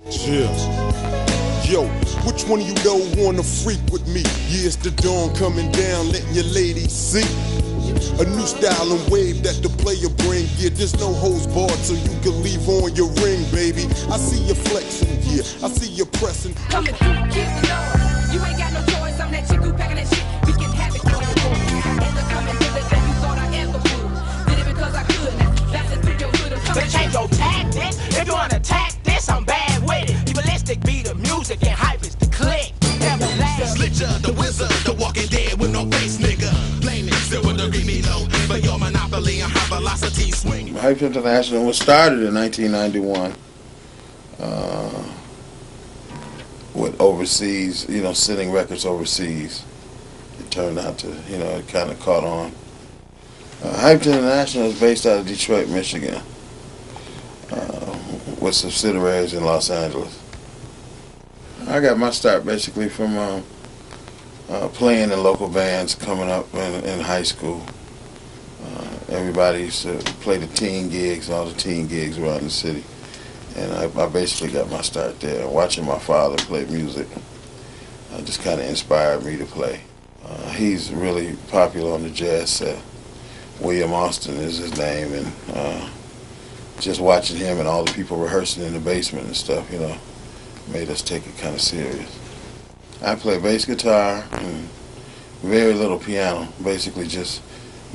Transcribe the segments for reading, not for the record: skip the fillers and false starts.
Yeah. Yo, which one of you don't wanna freak with me? Yeah, it's the dawn coming down, letting your lady see a new style and wave that the player bring. Yeah, there's no hose barred, so you can leave on your ring, baby. I see you flexing, yeah, I see you pressing. Coming through, kids know you ain't got no choice. I'm that chick who packing that shit. We can have it for you. And the coming to the day you thought I ever would. Did it because I could. Now that's it through your hood. I'm coming. Change your tactics. If you wanna attack this, I'm bad with it. You ballistic, be the music and hype is the click. Slitcher, the wizard, the walking dead with no face, nigga. Blame it, 0° Milo. For your monopoly on high velocity swing. Hyped International was started in 1991 with overseas, sending records overseas. It turned out to, it kind of caught on. Hyped International is based out of Detroit, Michigan, with subsidiaries in Los Angeles. I got my start basically from playing in local bands coming up in high school. Everybody used to play the teen gigs, all the teen gigs around the city. And I basically got my start there. Watching my father play music just kind of inspired me to play. He's really popular on the jazz set. William Austin is his name, and just watching him and all the people rehearsing in the basement and stuff, made us take it kind of serious. I play bass guitar and very little piano, basically just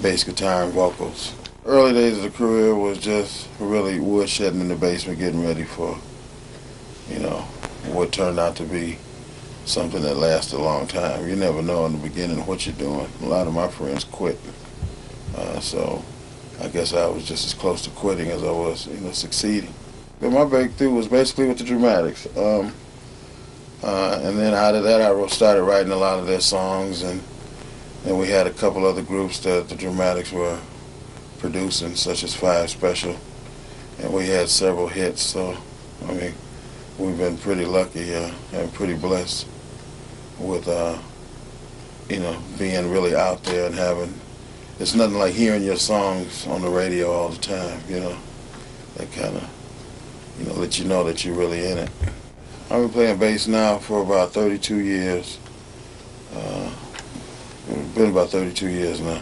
bass guitar and vocals. Early days of the career was just really woodshedding in the basement, getting ready for, what turned out to be something that lasted a long time. You never know in the beginning what you're doing. A lot of my friends quit, so I guess I was just as close to quitting as I was, succeeding. But my breakthrough was basically with the Dramatics. And then out of that, I started writing a lot of their songs, and we had a couple other groups that the Dramatics were producing, such as Five Special, and we had several hits. So, we've been pretty lucky and pretty blessed with, being really out there and having. It's nothing like hearing your songs on the radio all the time, That kind of, let you know that you're really in it. I've been playing bass now for about 32 years. It's been about 32 years now.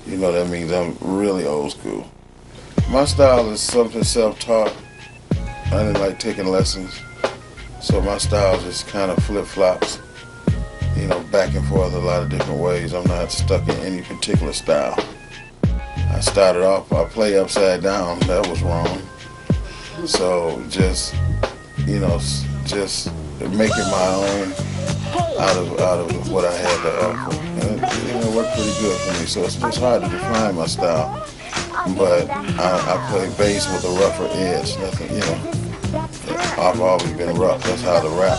That means I'm really old school. My style is something self-taught. I didn't like taking lessons. So my style just kind of flip-flops, back and forth a lot of different ways. I'm not stuck in any particular style. I started off, I play upside down. That was wrong. So just making my own out of what I had to offer. And it worked pretty good for me. So it's hard to define my style. But I play bass with a rougher edge. I've always been rough. That's how to rap.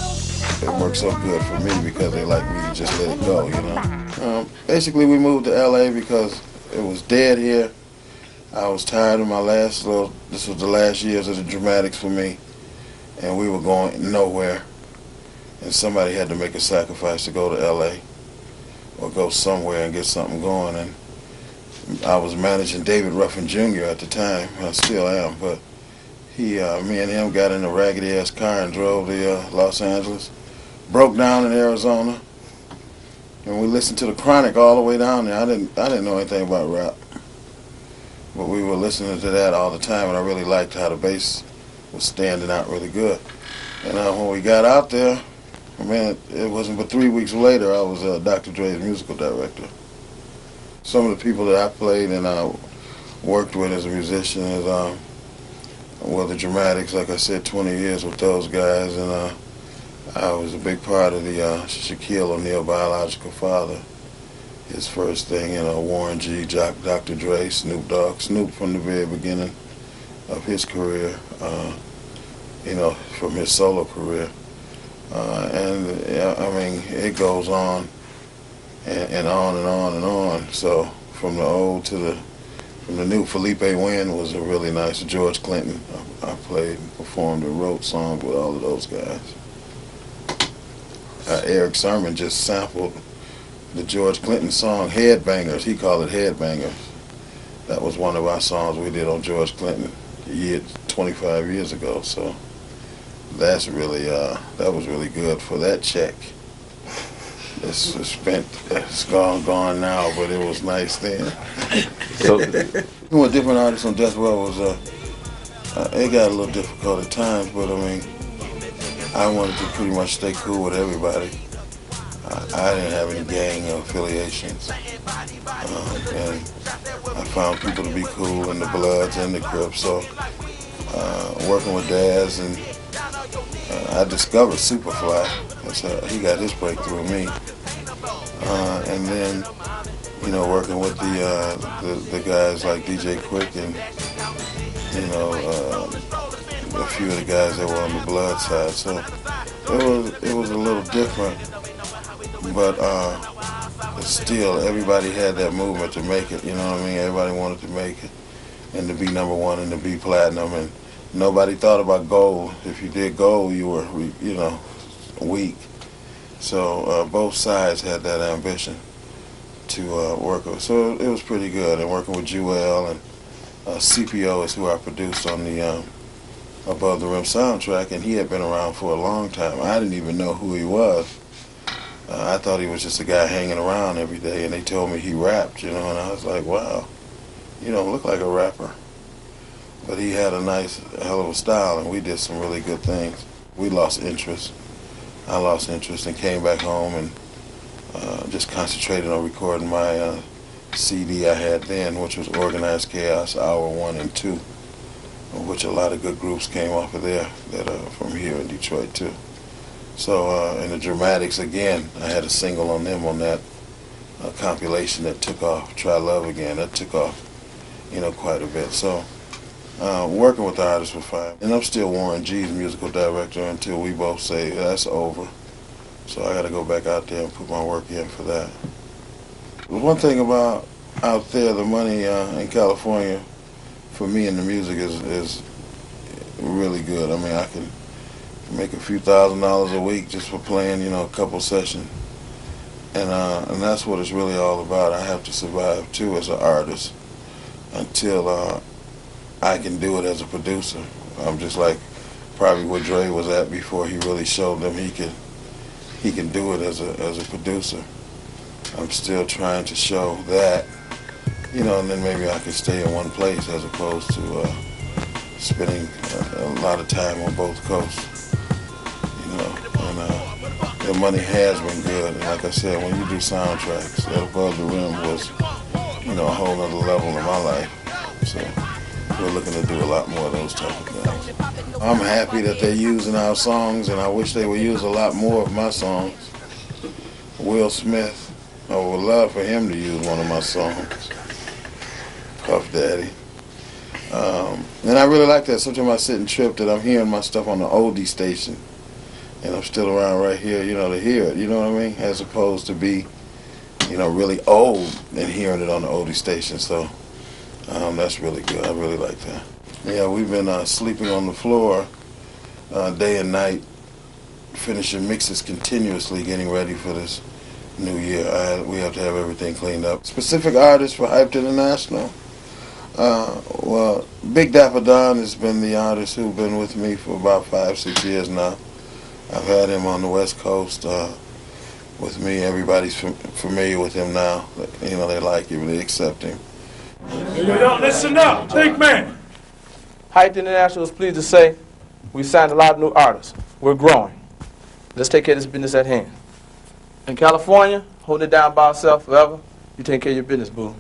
It works so good for me because they like me to just let it go, Basically, we moved to LA because it was dead here. I was tired of this was the last years of the Dramatics for me. And we were going nowhere. And somebody had to make a sacrifice to go to LA or go somewhere and get something going. And I was managing David Ruffin Jr. at the time. I still am, but me and him got in a raggedy-ass car and drove to Los Angeles. Broke down in Arizona. And we listened to the Chronic all the way down there. I didn't know anything about rap. But we were listening to that all the time, and I really liked how the bass was standing out really good. And when we got out there, it wasn't but 3 weeks later I was Dr. Dre's musical director. Some of the people that I played and I worked with as a musician is, the Dramatics, like I said, 20 years with those guys, and I was a big part of the Shaquille O'Neal biological father. His first thing, Warren G, Dr. Dre, Snoop Dogg. Snoop from the very beginning of his career, from his solo career. It goes on and on and on and on. So from the old to from the new, Felipe Wynn was a really nice. George Clinton, I played and performed and wrote songs with all of those guys. Eric Sermon just sampled the George Clinton song Headbangers. He called it Headbangers. That was one of our songs we did on George Clinton 25 years ago. So that's really that was really good for that check. It's gone now, but it was nice then. So, With different artists on Death Row was it got a little difficult at times, but I mean, I wanted to pretty much stay cool with everybody. I didn't have any gang affiliations, and I found people to be cool in the Bloods and the Crips. So working with Daz, and I discovered Superfly. So he got his breakthrough with me, and then working with the guys like DJ Quick and a few of the guys that were on the Blood side. So it was a little different. But still, everybody had that movement to make it, you know what I mean? Everybody wanted to make it and to be #1 and to be platinum, and nobody thought about gold. If you did gold, you were, weak. So both sides had that ambition to work with. So it was pretty good. And working with Jewel and CPO is who I produced on the Above the Rim soundtrack, and he had been around for a long time. I didn't even know who he was. I thought he was just a guy hanging around every day, and they told me he rapped, and I was like, wow, you don't look like a rapper. But he had a nice, hell of a style, and we did some really good things. We lost interest. I lost interest and came back home and just concentrated on recording my CD I had then, which was Organized Chaos, Hour 1 and 2, which a lot of good groups came off of there that are from here in Detroit, too. So, and the Dramatics, again, I had a single on them on that compilation that took off, Try Love Again, that took off, quite a bit. So, working with the artists was fine. And I'm still Warren G's musical director until we both say that's over. So I got to go back out there and put my work in for that. One thing about out there, the money in California, for me in the music is really good. I mean, I can make a few $1,000s a week just for playing, a couple sessions, and that's what it's really all about. I have to survive too as an artist until I can do it as a producer. I'm just like probably where Dre was at before he really showed them he can do it as a producer. I'm still trying to show that, and then maybe I can stay in one place as opposed to spending a lot of time on both coasts. And the money has been good, and like I said, when you do soundtracks, that Above the Rim was, a whole other level in my life. So we're looking to do a lot more of those type of things. I'm happy that they're using our songs, and I wish they would use a lot more of my songs. Will Smith, I would love for him to use one of my songs, Puff Daddy. And I really like that. Sometimes I sit and trip that I'm hearing my stuff on the oldie station, and I'm still around right here, to hear it, you know what I mean? As opposed to be, really old and hearing it on the oldie station. So that's really good. I really like that. Yeah, we've been sleeping on the floor day and night, finishing mixes continuously, getting ready for this new year. We have to have everything cleaned up. Specific artists for Hyped International. Well, Big Dapper Don has been the artist who's been with me for about 5-6 years now. I've had him on the West Coast with me. Everybody's familiar with him now. They like him, they accept him. Yo, listen up, big man. Hyped International is pleased to say we signed a lot of new artists. We're growing. Let's take care of this business at hand. In California, holding it down by ourselves forever, you take care of your business, boo.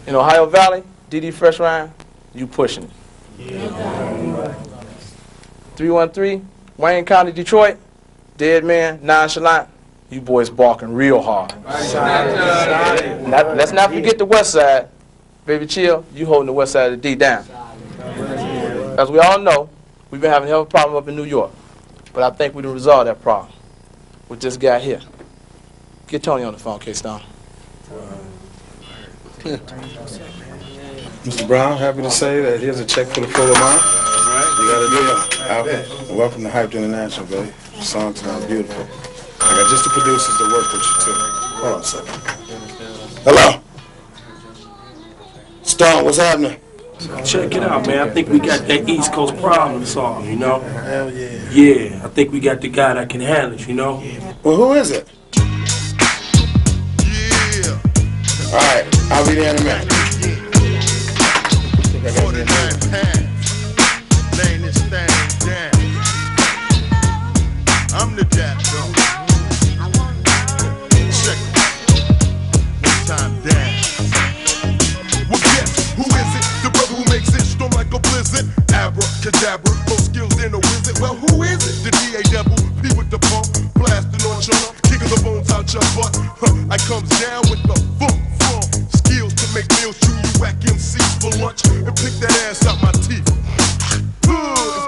In Ohio Valley, DD Fresh Rhyme, you pushing it. 313, Wayne County, Detroit, Dead Man, Nonchalant, you boys barking real hard. Let's not forget the West Side. Baby Chill, you holding the West Side of the D down. As we all know, we've been having a hell of a problem up in New York, but I think we done resolved that problem with this guy here. Get Tony on the phone, K-Stone. Mr. Brown, happy to say that here's a check for the full amount. You got to do it. Welcome to Hyped International, baby. The song sounds beautiful. I got just the producers to work with you, too. Hold on a second. Hello. Stone, what's happening? Check it out, man. I think we got that East Coast problem solved, you know? Hell yeah. Yeah, I think we got the guy that can handle it, you know? Well, who is it? Yeah. All right, I'll be there in a minute. 49 pounds. Laying this thing down. I'm the dap, though. Check it. One time down. Well, guess who is it? The brother who makes it storm like a blizzard. Abracadabra, both skills in a wizard. Well, who is it? The DA devil, P with the pump, blasting on your kicking the bones out your butt. I comes down with the funk. Skills to make meals, chew you whack MCs for lunch, and pick that ass out my teeth. And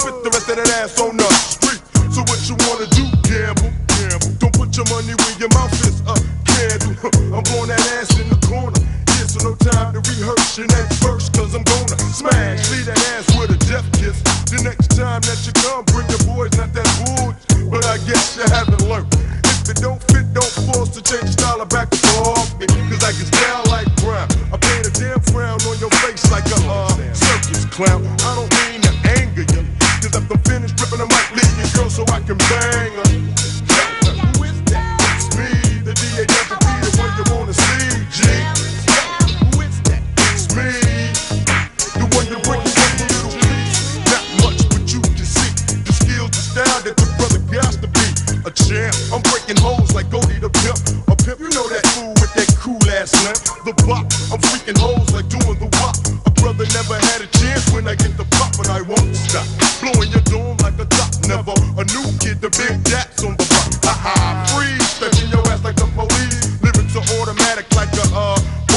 spit the rest of that ass on the street. So what you wanna do? Gamble, gamble. Don't put your money where your mouth is. Candle. I'm blowing that ass in the corner. Yeah, so no time to rehearse your next verse, cause I'm gonna smash. Leave that ass with a death kiss. The next time that you come, bring your boys, not that wood. But I guess you haven't learned. If it don't fit, don't force to change the style of back to off me. Cause I get down like brown. I paint a damn frown on your face like a circus clown. I don't mean to anger you, cause if I'm finished ripping, I might leave your girl so I can bang her. Who is that? It's me, the DA Devil P, the one you wanna see, G. Who is that? It's me, the one you break it up a little piece. Not much, but you can see the skills, the style that the brother got to be a champ. I'm breaking holes like Goldie the pimp. A pimp, you know that fool with that cool ass limp. The bop, I'm freaking holes like doing the wop. A brother never had a chance when I get the pop, but I won't stop. Blowing your dome like a top, never a new kid, the big daps on the block. Ha-ha, freeze, stretching your ass like the police. Lyrics are automatic like a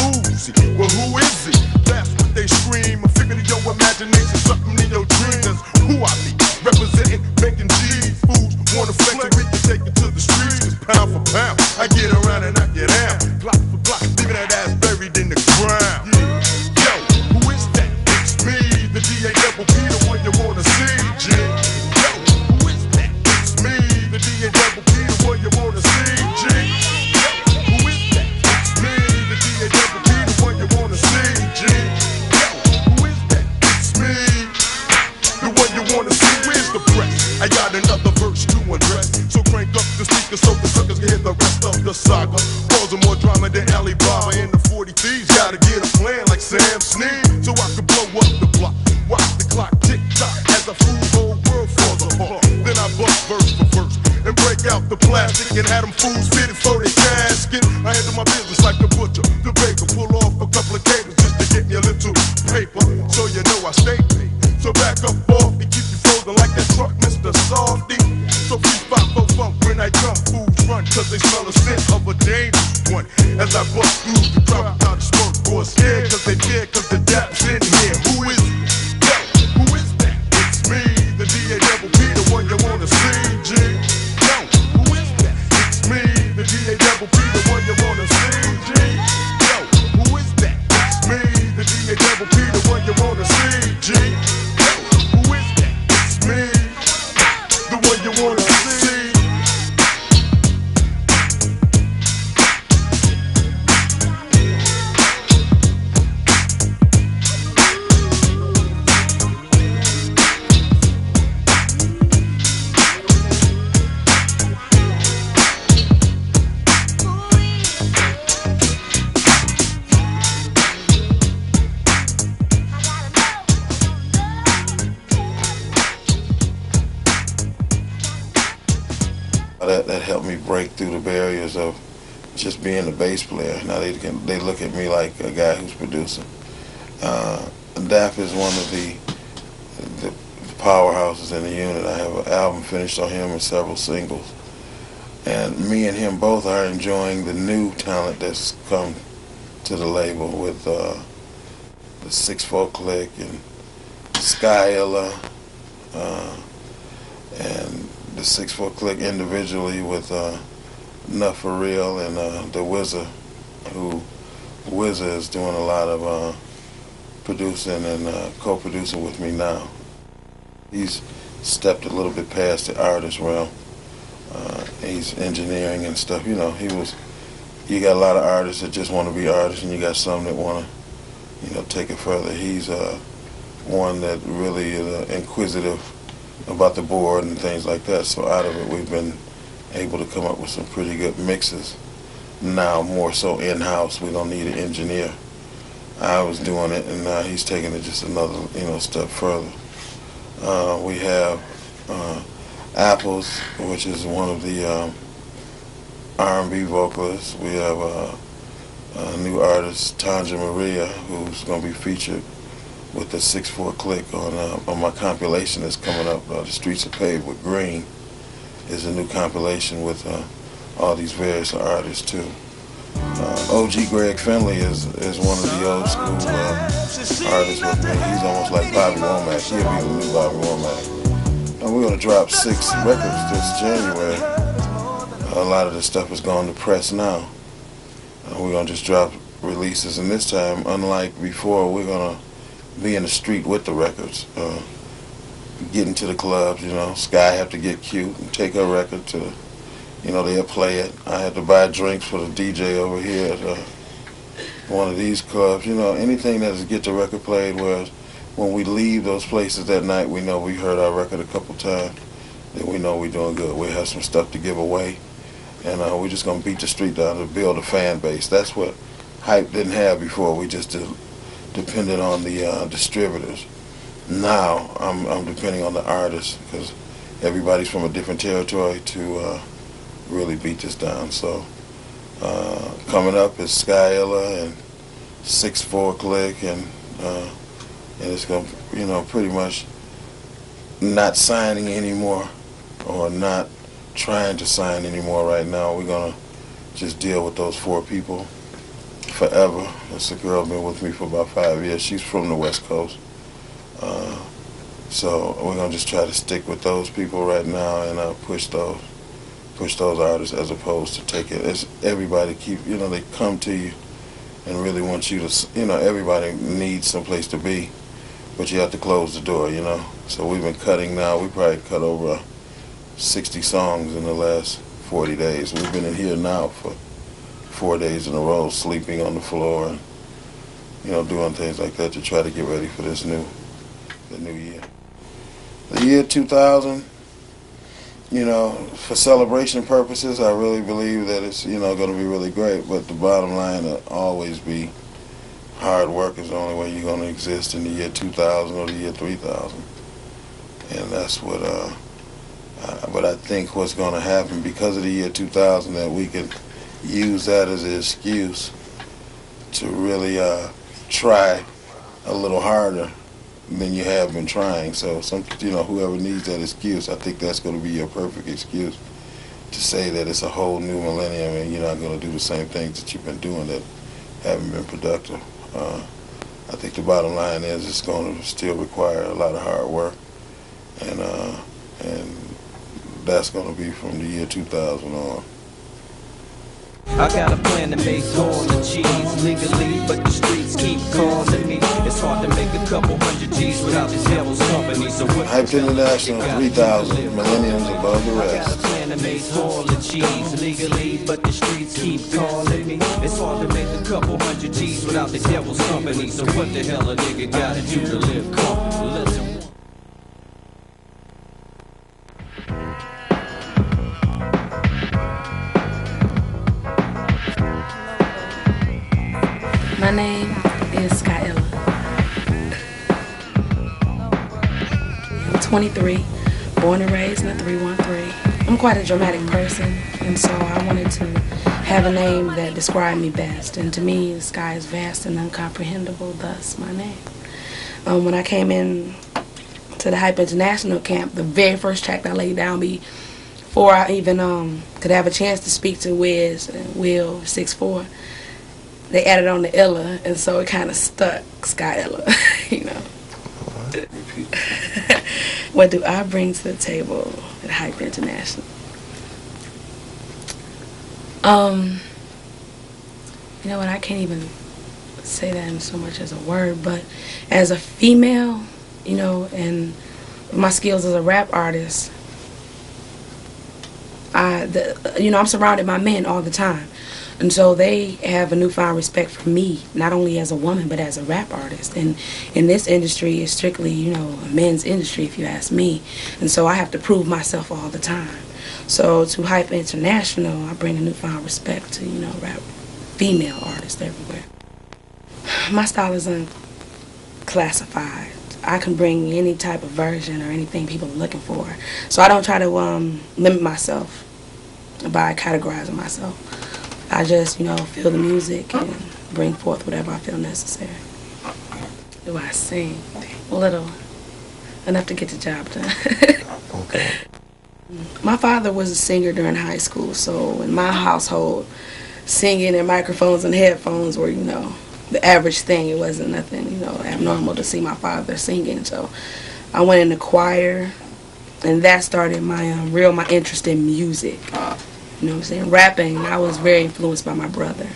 Uzi. Well, who is he? That's what they scream. A figure of your imagination, something in your dreams. That's who I be, representing, making G's. Fools wanna flex it, we can take it to the streets. Cause pound for pound, I get around and I get out. Block for block, leaving that ass buried in the ground. Yo, who is that? It's me, the DA Double P, the one you wanna see, G. Yo, who is that? It's me, the DA Double P, the one you wanna see, G. Yo, who is that? It's me, the DA Double P, the one you wanna see, G. Yo, who is that? It's me, the one you wanna see. Where's the press? I got another verse to address, so crank up the speaker so the suckers can hear the rest of the saga. Causing more drama than Alibaba and the 40 Thieves. Gotta get a plan like Sam Snead, so I can blow up the block. Watch the clock tick tock as the fool whole world falls apart. Then I bust verse for verse and break out the plastic and have them fools fitted for their casket. I handle my business like the butcher, the baker, pull off a couple of cables just to get me a little paper, so you know I stay paid. So back up off and keep you frozen like that truck, Mr. Softy. So 3-5-4 funk when I come, fools run, cause they smell a scent of a dangerous one. As I bust through the crowd without a smoke, boy scared cause they care, cause the dap's in here. Who is it? Yo, who is that? It's me, the DA Double P, the one you wanna see, G. Yo, who is that? It's me, the DA Double P, the one you wanna see, G. Yo, who is that? It's me, the DA Double P, the one you wanna see, G. Yo, who is that? It's me, the one you wanna see. That helped me break through the barriers of just being a bass player. Now they look at me like a guy who's producing. Dap is one of the powerhouses in the unit. I have an album finished on him and several singles. And me and him both are enjoying the new talent that's come to the label with the 6-4 Click and Skyilla and the 6-4 Click individually with Nuff For Real and the Wizard, who Wizard is doing a lot of producing and co-producing with me now. He's stepped a little bit past the artist realm. He's engineering and stuff. You know, you got a lot of artists that just want to be artists, and you got some that want to, take it further. He's one that really is inquisitive about the board and things like that. So out of it, we've been able to come up with some pretty good mixes. Now more so in-house. We don't need an engineer. I was doing it, and now he's taking it just another step further. We have Apples, which is one of the R&B vocalists. We have a new artist, Tanja Maria, who's going to be featured with the 6-4 Click on my compilation that's coming up. The Streets Are Paved with Green is a new compilation with all these various artists too. OG Greg Finley is one of the old school artists with me. He's almost like Bobby Womack. He'll be the new Bobby Womack. And we're going to drop 6 records this January. A lot of the stuff is going to press now. We're going to just drop releases, and this time, unlike before, we're going to be in the street with the records. Getting to the clubs, Sky have to get cute and take her record to, they'll play it. I had to buy drinks for the DJ over here at one of these clubs. Anything that is get the record played, whereas when we leave those places that night, we know we heard our record a couple times, then we know we're doing good. We have some stuff to give away, and we're just going to beat the street down to build a fan base. That's what Hype didn't have before. We just depended on the distributors. Now I'm depending on the artists, because everybody's from a different territory to really beat this down. So coming up is Skyilla and 6-4 Click, and it's going to, pretty much not signing anymore, or not trying to sign anymore right now. We're going to just deal with those 4 people forever. It's a girl been with me for about 5 years. She's from the West Coast. So we're going to just try to stick with those people right now, and push those artists, as opposed to take it. It's everybody they come to you and really want you to, everybody needs some place to be, but you have to close the door, So we've been cutting now. We probably cut over 60 songs in the last 40 days. We've been in here now for 4 days in a row, sleeping on the floor and, doing things like that to try to get ready for the new year. The year 2000, for celebration purposes, I really believe that it's, going to be really great, but the bottom line will always be hard work is the only way you're going to exist in the year 2000 or the year 3000. And that's what, but I think what's going to happen because of the year 2000, that we can use that as an excuse to really try a little harder than you have been trying. So whoever needs that excuse, I think that's going to be your perfect excuse to say that it's a whole new millennium and you're not going to do the same things that you've been doing that haven't been productive. I think the bottom line is it's going to still require a lot of hard work, and that's going to be from the year 2000 on. I got a plan to make all the cheese legally, but the streets keep calling me. It's hard to make a couple hundred G's without this devil's company. So what Hype International 3000, millenniums above the rest. I got a plan to make all the cheese legally, but the streets keep calling me. It's hard to make a couple hundred G's without the devil's company. So what the hell a nigga gotta do to live comfortable? Listen. My name is Skyilla. I'm 23, born and raised in the 313. I'm quite a dramatic person, and so I wanted to have a name that described me best. And to me, the sky is vast and uncomprehendable, thus my name. When I came in to the Hype International camp, the very first track I laid down before I even could have a chance to speak to Wiz and Will 6-4, they added on the Illa, and so it kind of stuck, Skyilla, What do I bring to the table at Hype International? You know what, I can't even say that in so much as a word, but as a female, and my skills as a rap artist, I'm surrounded by men all the time. And so they have a newfound respect for me, not only as a woman, but as a rap artist. And in this industry, it's strictly, you know, a men's industry, if you ask me. And so I have to prove myself all the time. So to Hype International, I bring a newfound respect to, you know, rap female artists everywhere. My style is unclassified. I can bring any type of version or anything people are looking for. So I don't try to limit myself by categorizing myself. I just, you know, feel the music and bring forth whatever I feel necessary. Do I sing? A little. Enough to get the job done. Okay. My father was a singer during high school, so in my household, singing and microphones and headphones were, you know, the average thing. It wasn't nothing, you know, abnormal to see my father singing. So I went in the choir, and that started my my interest in music. You know what I'm saying? Rapping, I was very influenced by my brother.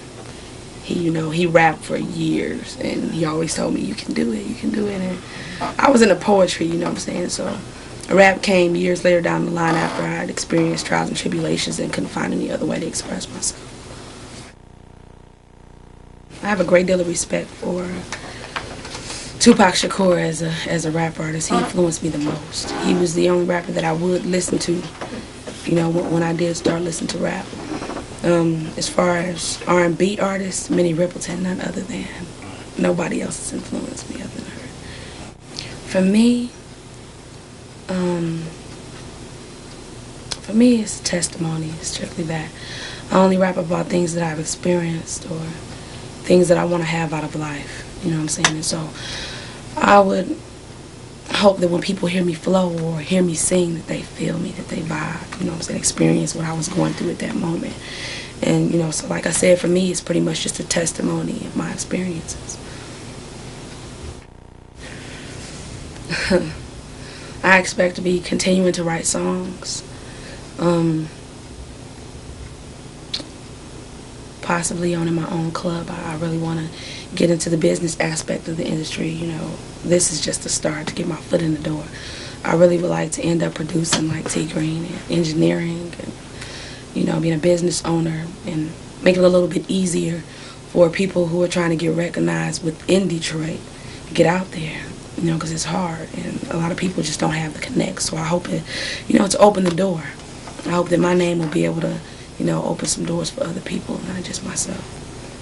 He, you know, he rapped for years, and he always told me, you can do it, you can do it. And I was into poetry, you know what I'm saying? So rap came years later down the line after I had experienced trials and tribulations and couldn't find any other way to express myself. I have a great deal of respect for Tupac Shakur as a rap artist. He influenced me the most. He was the only rapper that I would listen to, you know, when I did start listening to rap. As far as R&B artists, Minnie Riperton, none other than. Nobody else has influenced me other than her. For me, it's testimony, strictly that. I only rap about things that I've experienced or things that I want to have out of life, you know what I'm saying? And so I would hope that when people hear me flow or hear me sing, that they feel me, that they vibe, you know what I'm saying, experience what I was going through at that moment. And, you know, so like I said, for me, it's pretty much just a testimony of my experiences. I expect to be continuing to write songs, possibly owning my own club. I really want to get into the business aspect of the industry. You know, this is just a start to get my foot in the door. I really would like to end up producing like T Green and engineering and, you know, being a business owner and make it a little bit easier for people who are trying to get recognized within Detroit to get out there, you know, because it's hard and a lot of people just don't have the connect. So I hope it, you know, to open the door. I hope that my name will be able to, you know, open some doors for other people, not just myself.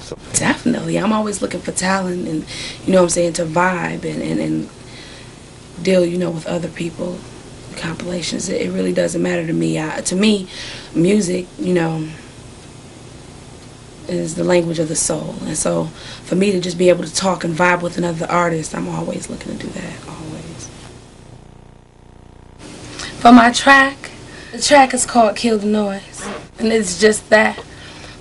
So definitely, I'm always looking for talent and, you know what I'm saying, to vibe and deal, you know, with other people, compilations. It really doesn't matter to me. To me, music, you know, is the language of the soul. And so for me to just be able to talk and vibe with another artist, I'm always looking to do that, always. For my track, the track is called Kill the Noise. And it's just that.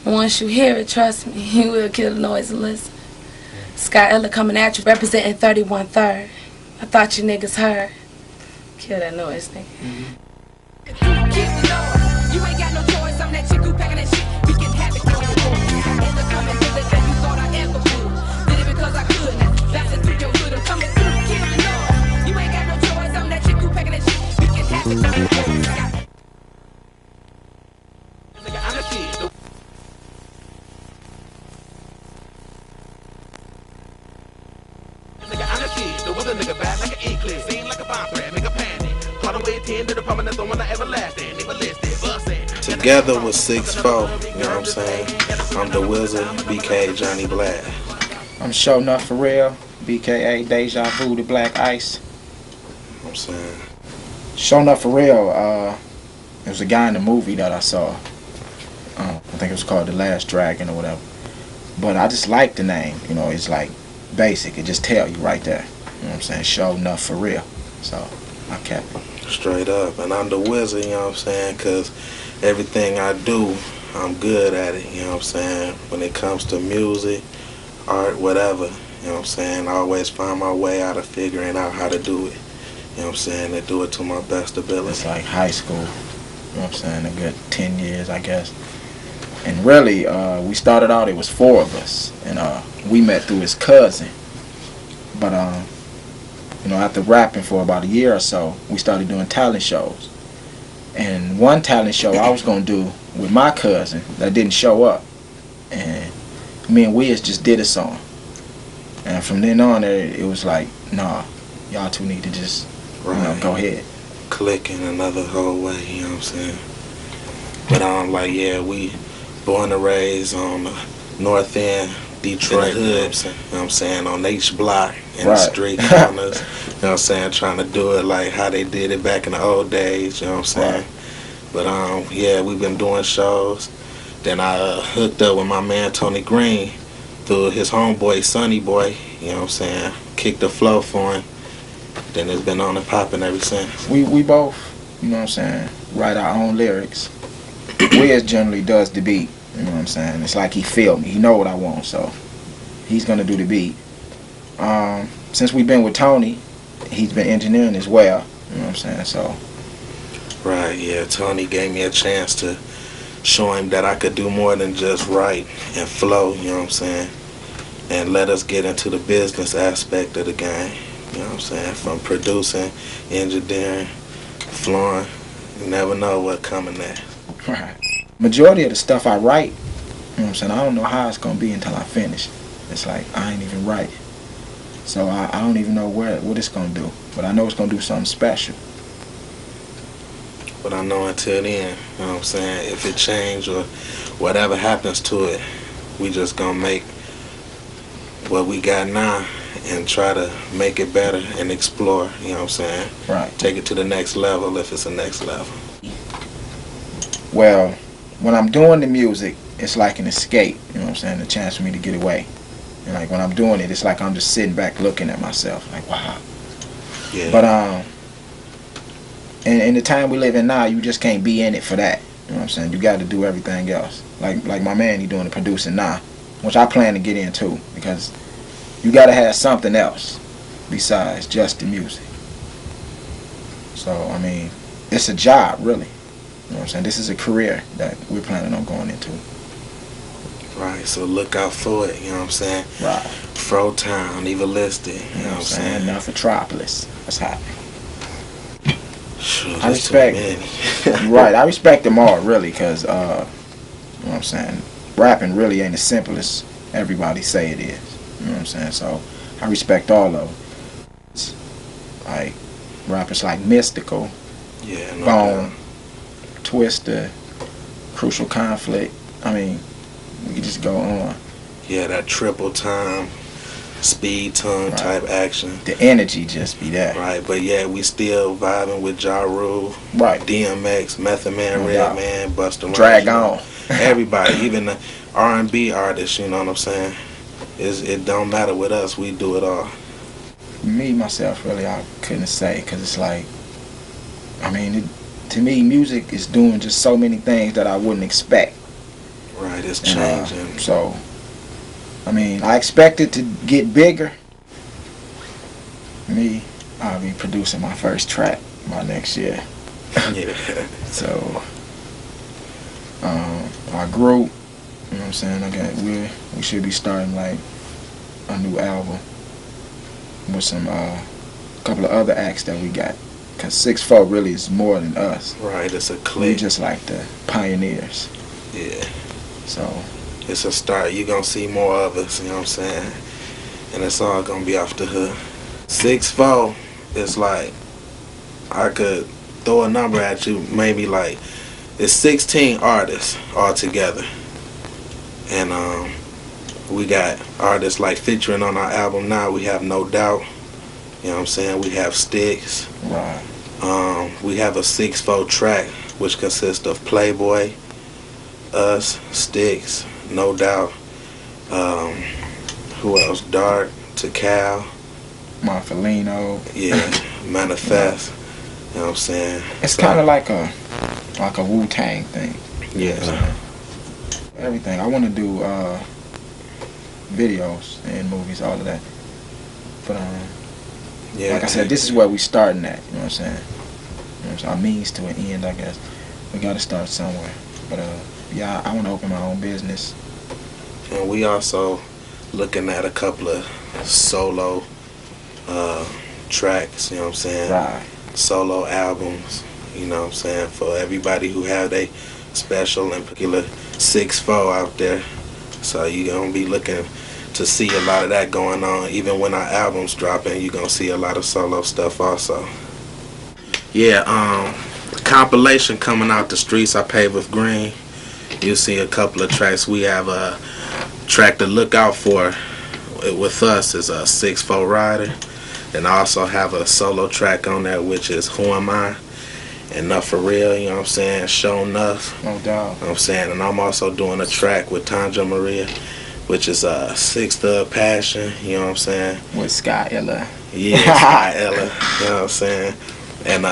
Once you hear it, trust me, you will kill the noise and listen. Sky Ella coming at you, representing 31 3rd. I thought you niggas heard. Kill that noise, nigga. Kill the noise. You ain't got no choice. I'm that chick who packing that shit. We can have it going forward. And the coming to the day you thought I ever would. Did it because I could. Now blasting through your hood. I'm coming through. Kill the noise. You ain't got no choice. I'm that chick who packing that shit. We can have it going forward. I'm a kid. I'm a kid, the weather nigga bad like an eclipse, seem like a bomb threat, make a panic. Caught away 10 to the problem, that's the one I ever lasted. Nigga listed, bustin'. Together with 6'4", you know what I'm saying? I'm the Wizard, BK Johnny Black. I'm Show Enough For Real, BKA Deja Vu, the Black Ice. You know what I'm saying? Show Enough For Real, it was a guy in the movie that I saw. I think it was called The Last Dragon or whatever. But I just like the name, you know, it's like basic, it just tell you right there. You know what I'm saying? Show Enough For Real. So I kept it. Straight up. And I'm the Wizard, you know what I'm saying? Because everything I do, I'm good at it, you know what I'm saying? When it comes to music, art, whatever, you know what I'm saying? I always find my way out of figuring out how to do it. You know what I'm saying? To do it to my best ability. It's like high school. You know what I'm saying? A good 10 years, I guess. And really, we started out, it was 4 of us. And we met through his cousin. But, you know, after rapping for about a year or so, we started doing talent shows. And one talent show I was going to do with my cousin that didn't show up. me and Wiz just did a song. And from then on, it was like, nah, y'all two need to just, you know, go ahead. Click in another whole way, you know what I'm saying? But like, yeah, we born and raised on the north end, Detroit hood, you know what I'm saying, on H Block, in the street corners, you know what I'm saying, trying to do it like how they did it back in the old days, you know what I'm saying? But yeah, we've been doing shows. Then I hooked up with my man Tony Green through his homeboy Sonny Boy, you know what I'm saying, kicked the flow for him. Then it's been on and popping ever since. We both, you know what I'm saying, write our own lyrics. Wiz generally does the beat, you know what I'm saying. It's like he feel me, he know what I want, so he's gonna do the beat. Since we've been with Tony, he's been engineering as well, you know what I'm saying, so. Right, yeah, Tony gave me a chance to show him that I could do more than just write and flow, you know what I'm saying, and let us get into the business aspect of the game, you know what I'm saying, from producing, engineering, flowing, you never know what coming next. Right. Majority of the stuff I write, you know what I'm saying, I don't know how it's gonna be until I finish. It's like I ain't even write. So I don't even know what it's gonna do. But I know it's gonna do something special. But I know until then, you know what I'm saying, if it change or whatever happens to it, we just gonna make what we got now and try to make it better and explore, you know what I'm saying? Right. Take it to the next level if it's a next level. Well, when I'm doing the music, it's like an escape, you know what I'm saying, a chance for me to get away. And like when I'm doing it, it's like I'm just sitting back looking at myself, like, wow. Yeah. But in the time we live in now, you just can't be in it for that. You know what I'm saying? You got to do everything else. Like my man, he doing the producing now, which I plan to get into, because you got to have something else besides just the music. So I mean, it's a job, really. You know what I'm saying? This is a career that we're planning on going into. Right, so look out for it, you know what I'm saying? Right. Frotown, Evilistic, you know what I'm saying? Now Metropolis. What's happening? Sure, I respect, right, I respect them all, really, because, you know what I'm saying, rapping really ain't as simple as everybody say it is, you know what I'm saying, so I respect all of them. It's like, rappers like Mystical, yeah, no Bone, doubt. Twister, Crucial Conflict, I mean, we can just go on. Yeah, that triple time, speed tongue type action. The energy just be there. Right, but yeah, we still vibing with Ja Rule, right? DMX, Method Man, Redman, Busta Rhymes. Drag on. Everybody, even the R&B artists, you know what I'm saying? It don't matter with us, we do it all. Me, myself, really, I couldn't say, because it's like, I mean, to me, music is doing just so many things that I wouldn't expect. Right, it's changing. So, I mean, I expect it to get bigger. Me, I'll be producing my first track by next year. Yeah. So, our group, you know what I'm saying, we should be starting like a new album with some couple of other acts that we got. Cause 6'4" really is more than us. Right, it's a clique. We just like the pioneers. Yeah. So it's a start. You're gonna see more of us, you know what I'm saying? And it's all gonna be off the hook. 6'4" is like, I could throw a number at you, maybe like, it's 16 artists all together. And we got artists like featuring on our album now. We have No Doubt, you know what I'm saying? We have Sticks. Right. We have a 6'4" track, which consists of Playboy, us, Sticks, No Doubt, who else? Dark, Takal, Marfelino. Yeah, Manifest. You know what I'm saying? It's kind of like a Wu-Tang thing. Yeah. You know everything. I want to do videos and movies, all of that. But yeah, like I said, this is where we starting at. You know what I'm saying? You know what I'm saying? Our means to an end, I guess. We got to start somewhere. But yeah, I want to open my own business. And we also looking at a couple of solo tracks, you know what I'm saying? Right. Solo albums, you know what I'm saying? For everybody who have their special and particular 6'4" out there, So you gonna be looking to see a lot of that going on. Even when our album's dropping, you gonna see a lot of solo stuff also. Yeah, compilation coming out the streets. I Pave with Green. You'll see a couple of tracks. We have a track to look out for with us is a 6'4" Rider, and I also have a solo track on there which is Who Am I? Enough For Real, you know what I'm saying? Show Enough. No doubt. You know what I'm saying? And I'm also doing a track with Tanja Maria, which is a 6 Thug Passion, you know what I'm saying? With Sky Ella. Yeah, Sky Ella, you know what I'm saying? And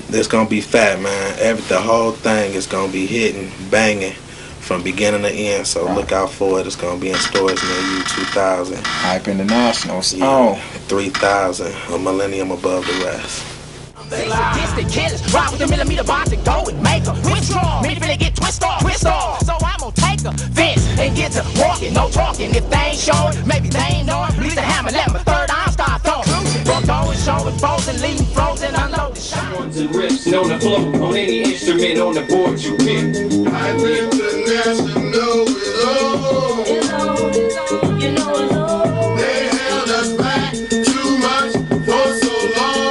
it's gonna be fat, man. The whole thing is gonna be hitting, banging from beginning to end. So look out for it. It's gonna be in stores near you. 2000. Hype International. Yeah, 3000. A millennium above the rest. Sadistic killers, ride with the millimeter box and go and make her withdraw. Me finna get twist off. So I'm gonna take a fence and get to walking, no talking. If they ain't showing, maybe they ain't knowing. Release the hammer, let my third arm start throwing. Broke going, showing foes and leaving frozen, unload the shot. Ones and riffs on the floor, on any instrument on the board you pick. Hype International is all. You know it's all. They held us back too much for so long.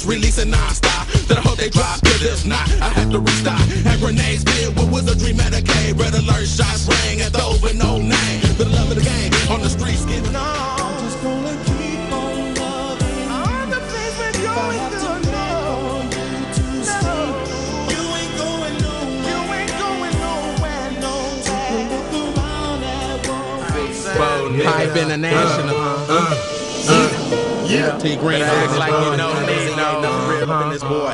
Releasing non-stop, that I hope they drop, cause if not, I have to restock. Have grenades filled with wizardry, Medicaid, red alert, shots rang at those with no name. For the love of the game, on the streets getting on. I'm just gonna keep on loving all the things with you ain't doing no. You ain't going nowhere. You ain't going nowhere, no. Look around at one. Hype International. Yeah. T Green act like you know me. Ain't nothing real up in this boy.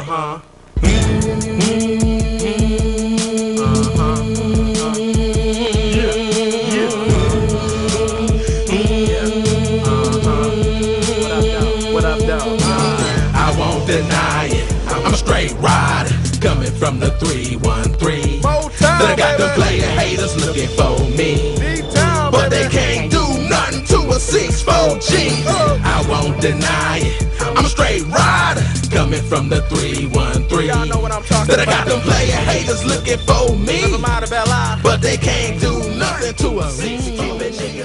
What up, dog? I won't deny it. I'm a straight rider, coming from the 313. But I got the player haters looking for me, but they can't do nothing to a 6'4" G. I won't deny it. I'm a straight rider, coming from the 313. Y'all know what I'm talking That I about. got them player haters looking for me, but they can't do nothing to a 6'4" G.